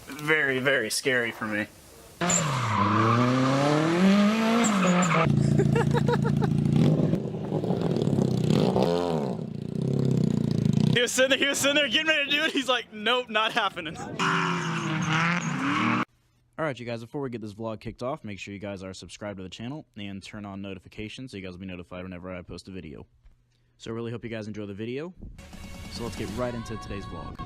Very, very scary for me. He was sitting there getting ready to do it. He's like, nope, not happening. Alright, you guys, before we get this vlog kicked off, make sure you guys are subscribed to the channel and turn on notifications so you guys will be notified whenever I post a video. So I really hope you guys enjoy the video. So let's get right into today's vlog.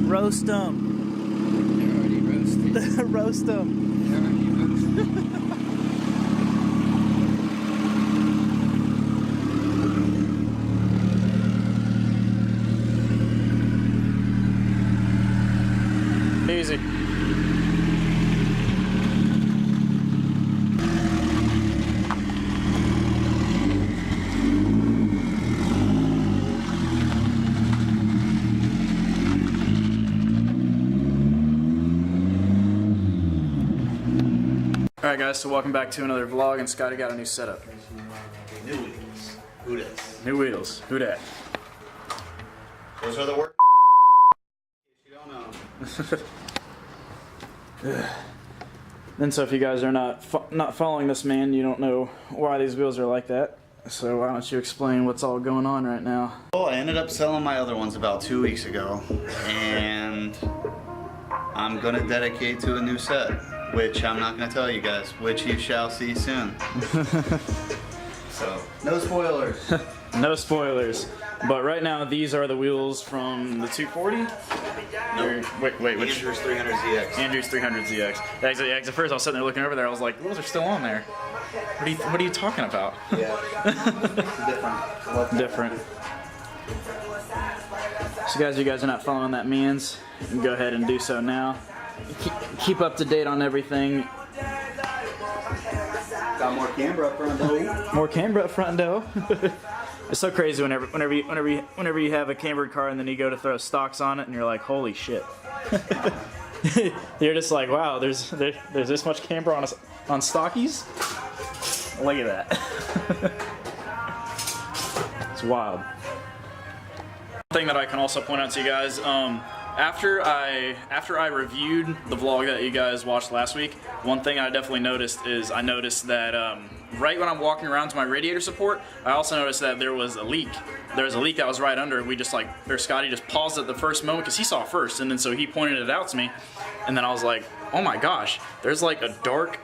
Roast them. They're already roasted. Roast them. They're already roasted. Easy. Alright guys, so welcome back to another vlog, and Scotty got a new setup. New wheels. Who das? New wheels. Who dat? Those are the work. You don't know. And so if you guys are not following this man, you don't know why these wheels are like that. So why don't you explain what's all going on right now? Well, I ended up selling my other ones about 2 weeks ago, and I'm gonna dedicate to a new set, which I'm not gonna tell you guys, which you shall see soon. So, no spoilers. No spoilers. But right now, these are the wheels from the 240. Nope. Wait, which? Andrew's 300ZX. Andrew's 300ZX. Yeah, at first I was sitting there looking over there. I was like, those are still on there. What are you talking about? Yeah. Different. So guys, you guys are not following that means, you can go ahead and do so now. Keep up to date on everything. Got more camber up front though. More camber up front though. It's so crazy whenever you have a cambered car and then you go to throw stocks on it and you're like, holy shit. You're just like, wow, there's this much camber on stockies. Look at that. It's wild. One thing that I can also point out to you guys, after I reviewed the vlog that you guys watched last week, one thing I definitely noticed is that right when I'm walking around to my radiator support, I also noticed that there was a leak. There was a leak that was right under. Scotty just paused at the first moment because he saw it first, and then so he pointed it out to me, and then I was like, oh my gosh, there's like a dark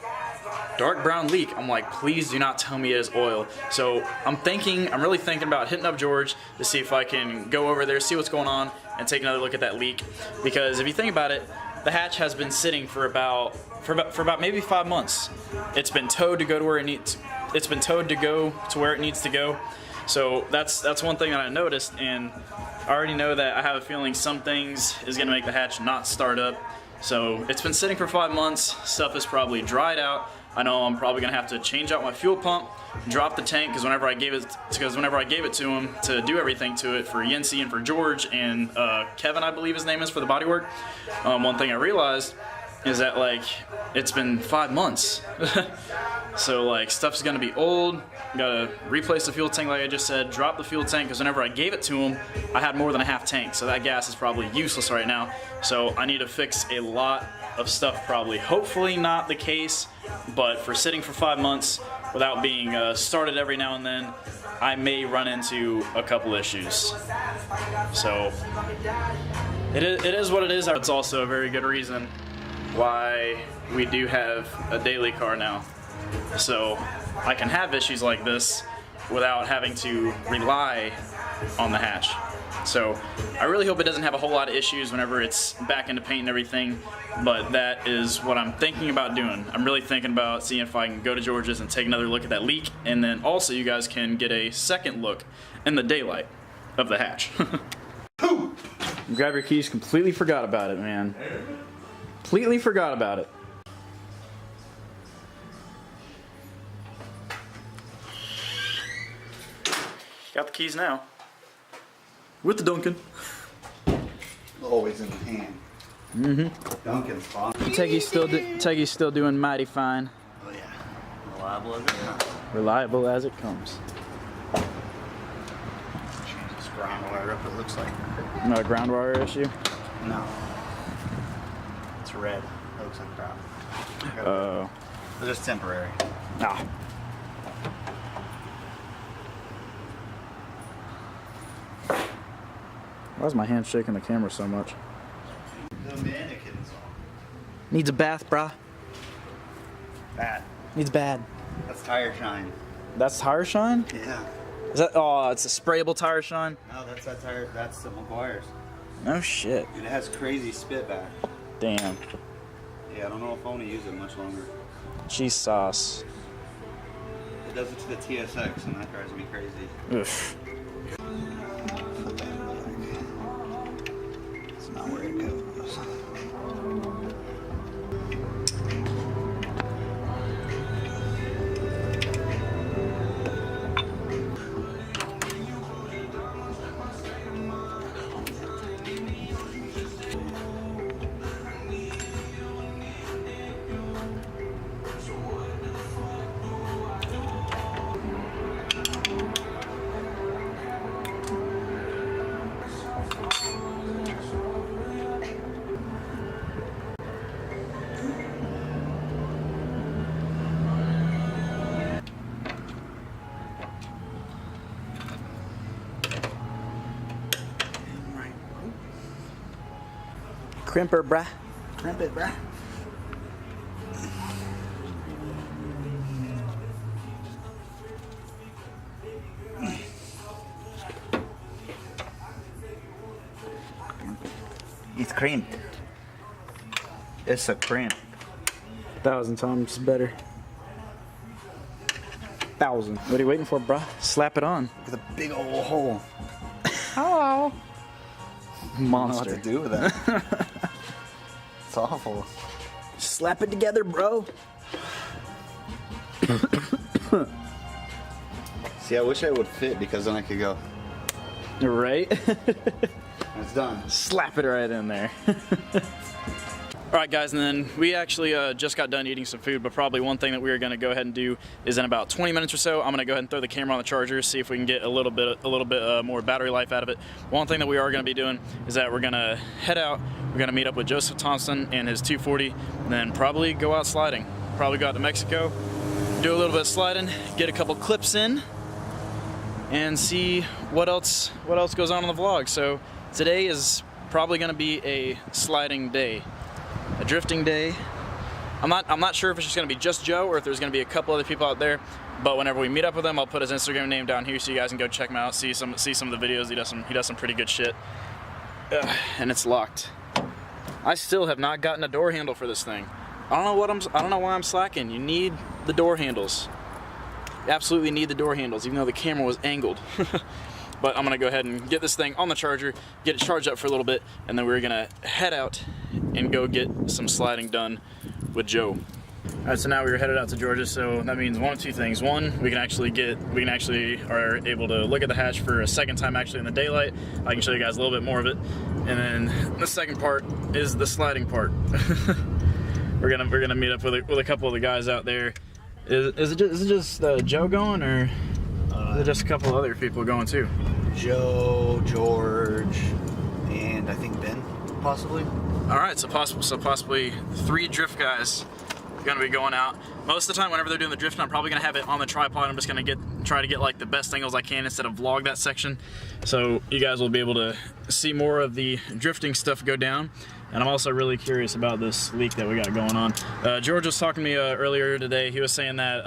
brown leak. I'm like, please do not tell me it is oil. So I'm really thinking about hitting up George to see if I can go over there, see what's going on, and take another look at that leak. Because if you think about it, the hatch has been sitting for about maybe 5 months. It's been towed to go to where it needs. It's been towed to go to where it needs to go. So that's one thing that I noticed, and I already know that I have a feeling some things is gonna make the hatch not start up. So it's been sitting for 5 months. Stuff is probably dried out. I know I'm probably gonna have to change out my fuel pump, drop the tank, because whenever I gave it to him to do everything to it for Yensi and for George and Kevin, I believe his name is, for the bodywork, one thing I realized is that like it's been 5 months. So like stuff's gonna be old. Gotta replace the fuel tank like I just said, drop the fuel tank, because whenever I gave it to him, I had more than a half tank, so that gas is probably useless right now. So I need to fix a lot of stuff probably. Hopefully not the case, but for sitting for 5 months without being started every now and then, I may run into a couple issues. So it is what it is. It's also a very good reason why we do have a daily car now. So I can have issues like this without having to rely on the hatch. So I really hope it doesn't have a whole lot of issues whenever it's back into paint and everything, but that is what I'm thinking about doing. I'm really thinking about seeing if I can go to George's and take another look at that leak, and then also you guys can get a second look in the daylight of the hatch. Grab your keys, completely forgot about it, man. Completely forgot about it. Got the keys now. With the Duncan. Always in the hand. Mm-hmm. Duncan's fun. Teggy's still doing mighty fine. Oh yeah. Reliable as it comes. Reliable as it comes. Change this ground wire up, it looks like. No ground wire issue? No. It's red. It looks like crap. Oh. It's just temporary. Ah. Why is my hand shaking the camera so much? The mannequins on. Needs a bath, brah. That. Needs bad. That's tire shine. That's tire shine? Yeah. Is that? Oh, it's a sprayable tire shine. No, that's that tire. That's the McGuire's. No shit. Dude, it has crazy spit back. Damn. Yeah, I don't know if I want to use it much longer. Cheese sauce. It does it to the TSX, and that drives me crazy. Oof. It's not where it goes. Crimper, brah. Crimp it, bruh. It's crimped. It's a crimp. 1,000 times better. 1,000. What are you waiting for, bruh? Slap it on. With a big old hole. Hello. I don't know what Monster. to do with that. It's awful. Slap it together, bro. See, I wish I would fit because then I could go. Right? It's done. Slap it right in there. Alright guys, and then we actually just got done eating some food, but probably one thing that we are going to go ahead and do is in about 20 minutes or so, I'm going to go ahead and throw the camera on the charger, see if we can get a little bit more battery life out of it. One thing that we are going to be doing is that we're going to head out, we're going to meet up with Joseph Thompson and his 240, and then probably go out sliding. Probably go out to Mexico, do a little bit of sliding, get a couple clips in, and see what else goes on in the vlog. So today is probably going to be a sliding day. A drifting day. I'm not sure if it's just gonna be just Joe or if there's gonna be a couple other people out there, but whenever we meet up with him, I'll put his Instagram name down here so you guys can go check him out, see some of the videos. He does some pretty good shit. And it's locked. I still have not gotten a door handle for this thing. I don't know why I'm slacking. You need the door handles. You absolutely need the door handles, even though the camera was angled. But I'm gonna go ahead and get this thing on the charger, get it charged up for a little bit, and then we're gonna head out and go get some sliding done with Joe. All right, so now we're headed out to Georgia, so that means one of two things. One, we can actually are able to look at the hatch for a second time actually in the daylight. I can show you guys a little bit more of it. And then the second part is the sliding part. we're gonna meet up with a couple of the guys out there. Is it just Joe going, or is it just a couple other people going too? Joe, George, and I think Ben, possibly. All right, so possibly 3 drift guys gonna be going out. Most of the time, whenever they're doing the drifting, I'm probably gonna have it on the tripod. I'm just gonna try to get like the best angles I can instead of vlog that section, so you guys will be able to see more of the drifting stuff go down. And I'm also really curious about this leak that we got going on. George was talking to me earlier today. He was saying that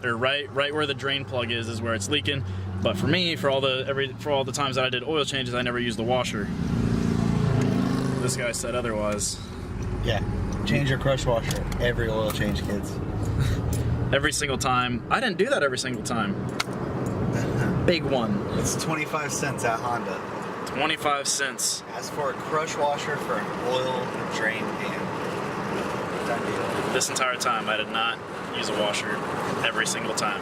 right where the drain plug is where it's leaking. But for me, for all the times that I did oil changes, I never used the washer. This guy said otherwise. Yeah, change your crush washer every oil change, kids. Every single time. I didn't do that every single time. Big one. It's 25 cents at Honda. 25 cents. As for a crush washer for an oil drain pan. Done deal. This entire time, I did not use a washer every single time.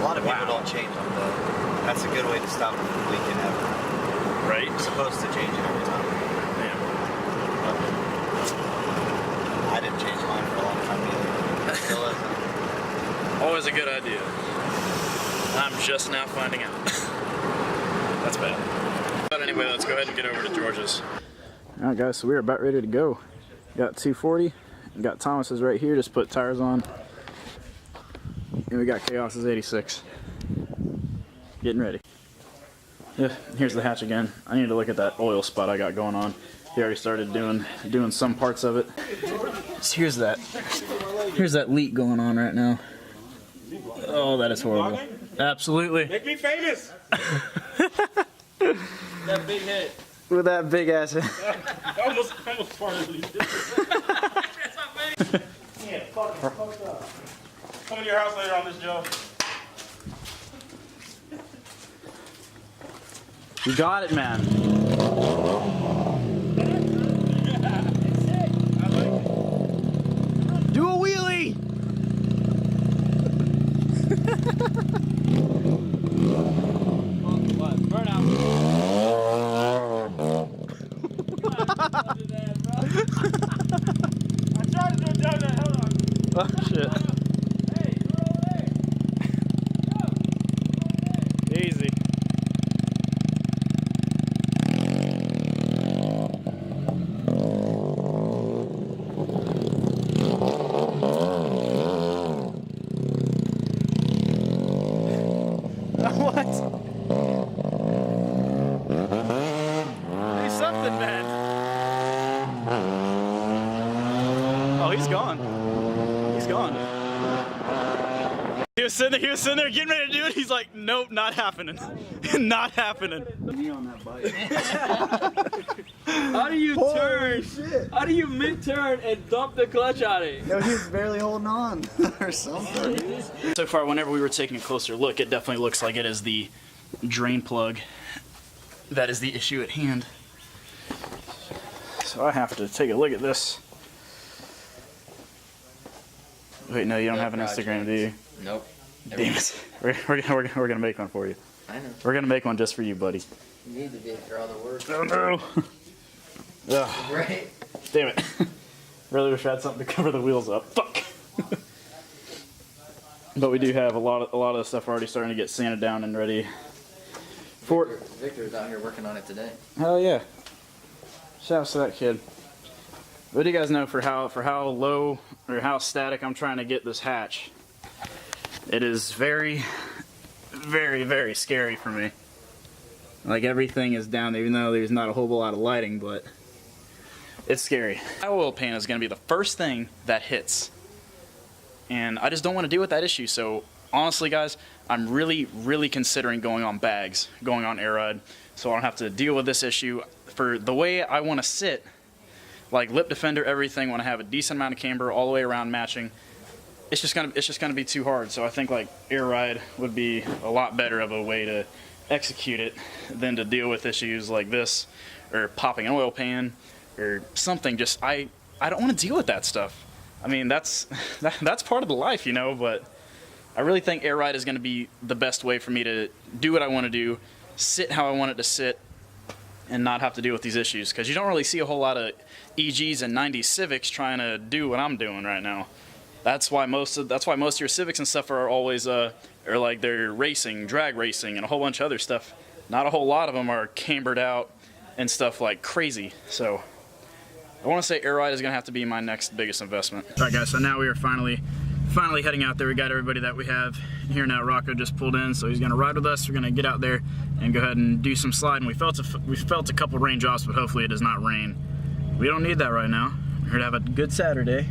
lot of people don't change them though. That's a good way to stop leaking ever. Right? You're supposed to change it every time. Yeah. I didn't change mine for a long time either. Still isn't. Always a good idea. I'm just now finding out. That's bad. But anyway, let's go ahead and get over to George's. Alright guys, so we're about ready to go. Got 240, got Thomas's right here, just put tires on. And we got Chaos's 86. Getting ready. Yeah, here's the hatch again. I need to look at that oil spot I got going on. He already started doing some parts of it. So here's that leak going on right now. Oh, that is horrible. Absolutely. Make me famous! That big head. With that big ass head. almost farted at That's not funny. Yeah, fucking fucked up. Come to your house later on this, Joe. You got it, man. Do a wheelie! Burn out. I tried to do a donut, hold on. Oh shit. Hey, you're over there. Easy. What? Do something, man. Oh, he's gone. He's gone. He was sitting there getting ready to do it. He's like, nope, not happening. Not happening. Me on that bike. How do you turn? Shit. How do you mid-turn and dump the clutch out of it? No, he was barely holding on or something. So far, whenever we were taking a closer look, it definitely looks like it is the drain plug that is the issue at hand. So I have to take a look at this. Wait, no, you don't have an Instagram, do you? Nope. Damn it. We're gonna make one for you. I know. We're gonna make one just for you, buddy. You need to be after all the work. Oh no! Ugh, Right? damn it. Really wish I had something to cover the wheels up. Fuck! But we do have a lot of the stuff already starting to get sanded down and ready for. Victor's out here working on it today. Hell yeah! Shouts to that kid. What do you guys know for how low or how static I'm trying to get this hatch? It is very, very, very scary for me. Like everything is down there, even though there's not a whole lot of lighting, but it's scary. My oil pan is going to be the first thing that hits. And I just don't want to deal with that issue. So honestly, guys, I'm really, really considering going on bags, going on Airride, so I don't have to deal with this issue. For the way I want to sit, like lip defender, everything, want to have a decent amount of camber all the way around matching. It's just gonna be too hard. So I think like Airride would be a lot better of a way to execute it than to deal with issues like this, or popping an oil pan, or something. Just I don't want to deal with that stuff. I mean that's part of the life, you know. But I really think Airride is gonna be the best way for me to do what I want to do, sit how I want it to sit, and not have to deal with these issues. Because you don't really see a whole lot of EGs and 90s Civics trying to do what I'm doing right now. That's why most of your Civics and stuff are always are like they're racing, drag racing, and a whole bunch of other stuff. Not a whole lot of them are cambered out and stuff like crazy. So I want to say Airride is gonna have to be my next biggest investment. All right, guys. So now we are finally heading out there. We got everybody that we have here now. Rocco just pulled in, so he's gonna ride with us. We're gonna get out there and go ahead and do some sliding. We felt a couple raindrops, but hopefully it does not rain. We don't need that right now. We're here to have a good Saturday.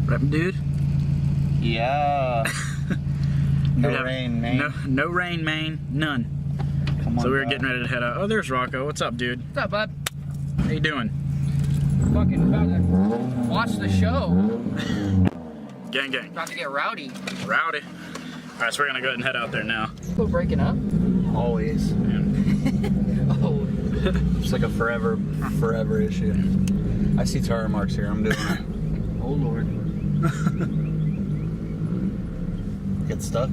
Right, dude? Yeah. No rain, man. No rain, man. None. Come on, so we were bud. getting ready to head out. Oh, there's Rocco. What's up, dude? What's up, bud? How you doing? Fucking about to watch the show. Gang, gang. About to get rowdy. Rowdy. All right, so we're gonna go ahead and head out there now. People breaking up. Always. Oh. It's like a forever issue. I see tire marks here. I'm doing it. Oh Lord. Get stuck.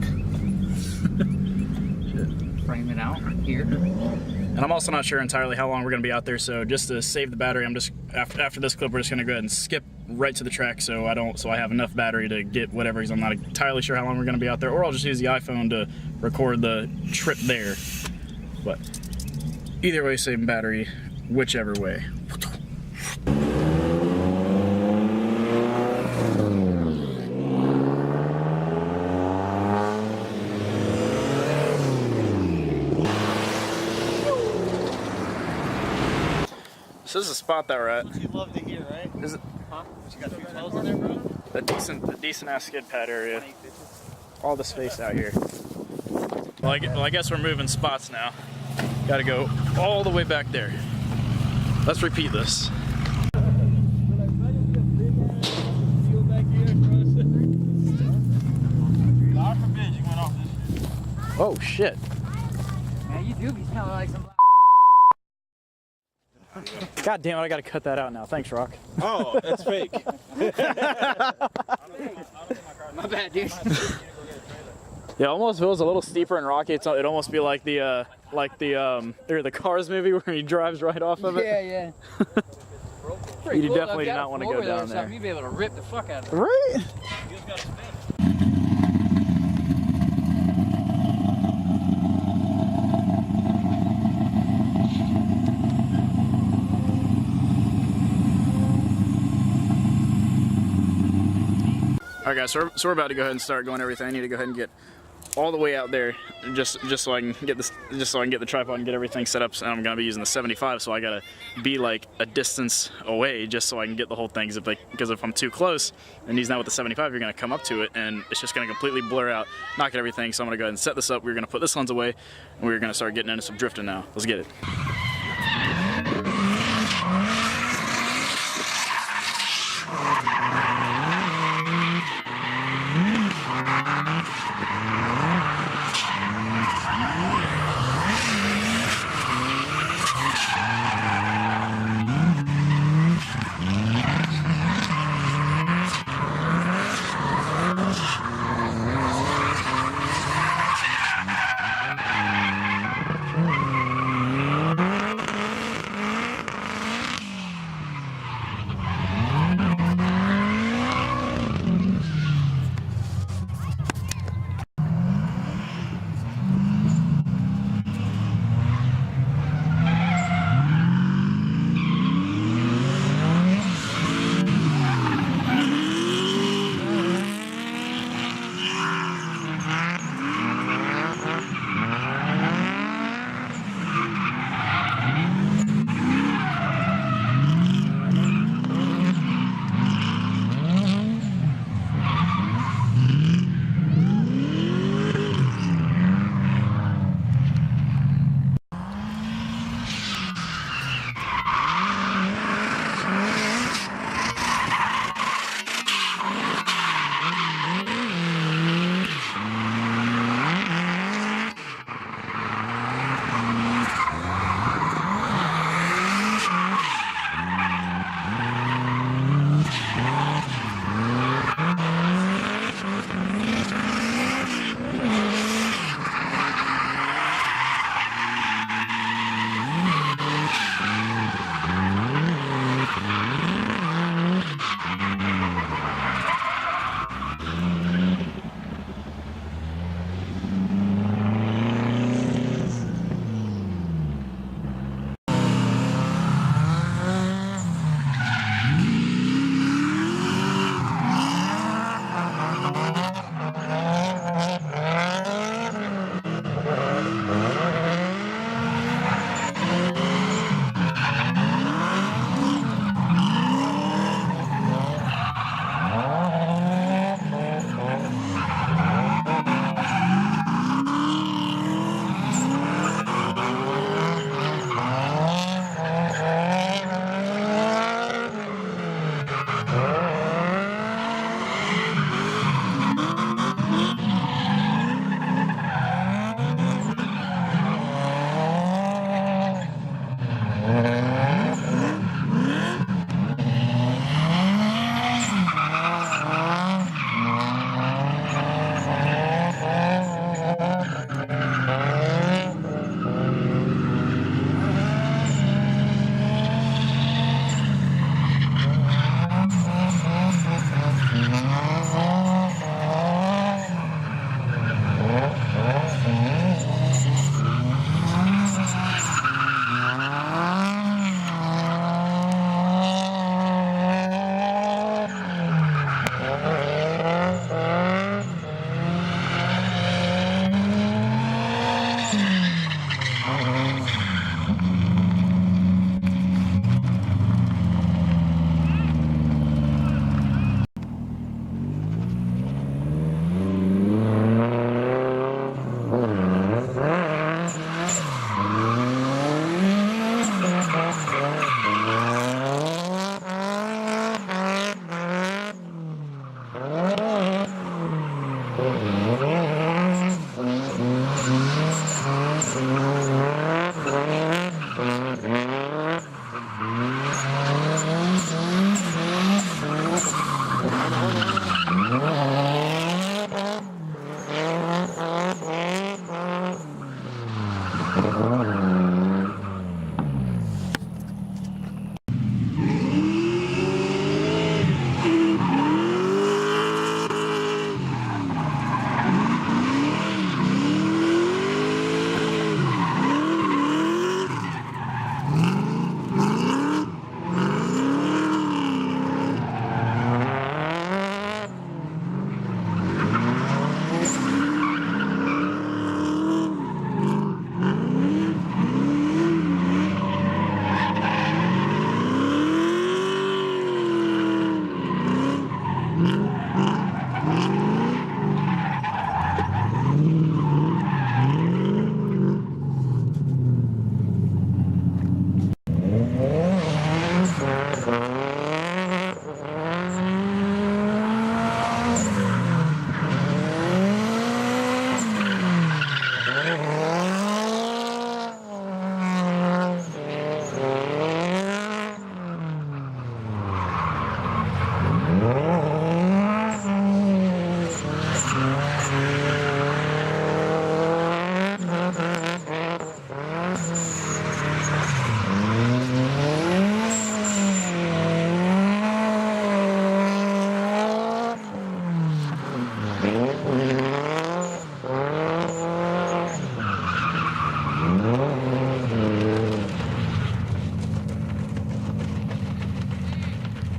Frame it out here. And I'm also not sure entirely how long we're gonna be out there, so just to save the battery, I'm just after this clip we're just gonna go ahead and skip right to the track so I have enough battery to get whatever, because I'm not entirely sure how long we're gonna be out there, or I'll just use the iPhone to record the trip there. But either way, saving battery, whichever way. So this is a spot that we're at. What you'd love to hear, right? Is it? Huh? You got 3 12s in there, bro? A decent ass skid pad area. All the space out here. Well, I guess we're moving spots now. Gotta go all the way back there. Let's repeat this. Oh shit. Man, you do be sounding like some. God damn it, I gotta cut that out now. Thanks, Rock. Oh, that's fake. My bad, dude. Yeah, it almost feels a little steeper and rocky. It'd almost be like the Cars movie where he drives right off of it. Yeah. You definitely do not want to go down there. You'd be able to rip the fuck out of it. Right? All right, guys, so we're about to go ahead and start going everything. I need to go ahead and get all the way out there just so I can get the tripod and get everything set up. And I'm gonna be using the 75, so I gotta be like a distance away just so I can get the whole thing. Because if I'm too close and he's not with the 75, you're gonna come up to it and it's just gonna completely blur out, knock at everything. So I'm gonna go ahead and set this up. We're gonna put this lens away and we're gonna start getting into some drifting now. Let's get it.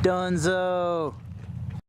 Dunzo.